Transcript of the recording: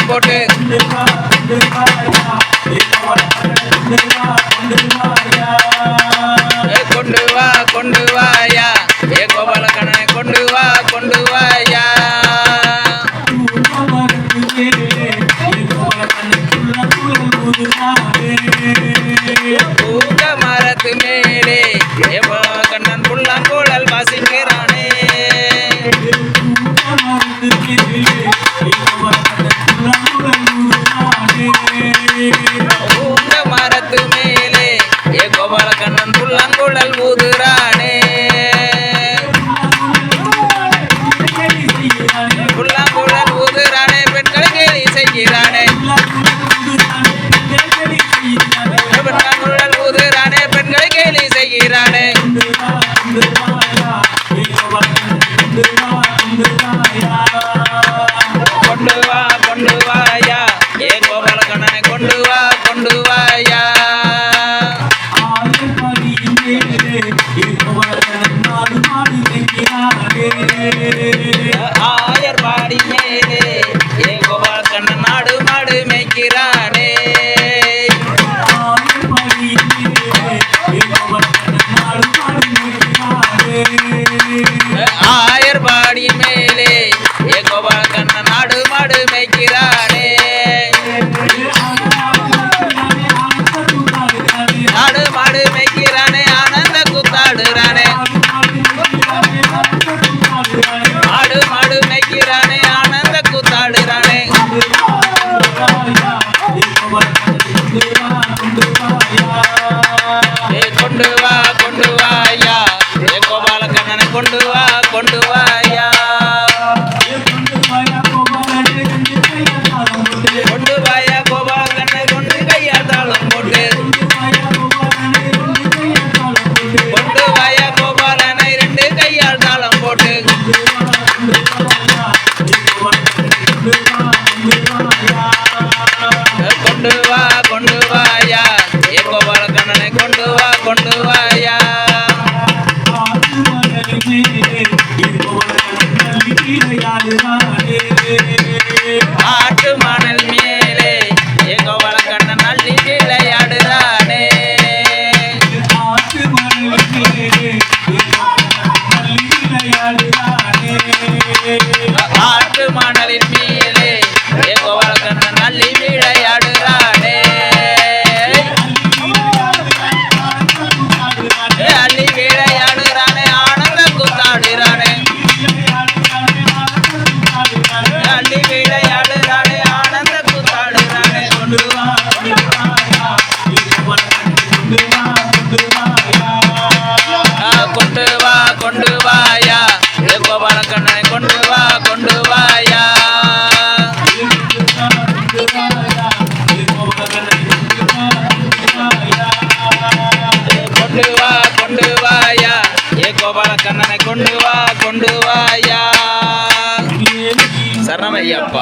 தாளம் போட்டு கொண்டு வா கொண்டு வாயா ஏ கோபால கண்ணனை கொண்டு வா கொண்டு வாயா பூங்க மரத்து மேலே ஏ கண்ணன் புல்லாங்குழல் வாசிக்கிறானே பூங்க மரத்து மேலே ஏ கோபால கண்ணன் புல்லாங்குழல் ஊதுறானே புல்லாங்குழல் ஊதுறானே பெண்களை கேலி செய்கிறானே புல்லாங்குழல் ஊதுறானே பெண்களை கேலி செய்கிறானே கொண்டு வா கொண்டு வாயா ஏ கோபால கண்ணனை கொண்டு வா கொண்டு வாயா ஆயர்பாடி மேலே ஏ கோபால கண்ணன் நாடு மாடு மேய்க்கிறானே ஆயர்பாடி மேலே ஏ கோபால கண்ணன் நாடு மாடு மேய்க்கிறானே நாடு மாடு மேய்க்கிறானே ஆனந்த கூத்தாடுறானே ஆடு மாடு மேய்க்கிறானே ஆனந்த கூத்தாடுறானே ஏ கொண்டு வா கொண்டு வாயா ஏ கோபால கண்ணனை கொண்டு வா கொண்டு வாயா கொண்டு வாயா கோபால கண்ணனை கொண்டு கையால் தாளம் போட்டு கொண்டு வாயா கோபாலனை ரெண்டு கையால் தாளம் போட்டு கொண்டு வா கொண்டு வாயா ஏ கோபால கண்ணனை கொண்டு வா கொண்டு வாயா ஆட்டு மணல் மேலே ஏ கோபால கண்ணன் அள்ளி விளையாடுறானே ஆட்டு மணலின் மேலே ஏ கோபால கண்ணன் அள்ளி விளையாடுறானே அள்ளி விளையாடுறானே ஆனந்த கூத்தாடுறானே அள்ளி விளையாடுறானே ஆனந்த கூத்தாடுறானே கொண்டு வா கொண்டு வா கொண்டு வாயா ஏ கோபால கண்ணனை கொண்டு வா கொண்டு வாயா கொண்டு வா கொண்டு வாயா ஏ கோபால கண்ணனை கொண்டு வா கொண்டு வாயா சரணமையப்பா.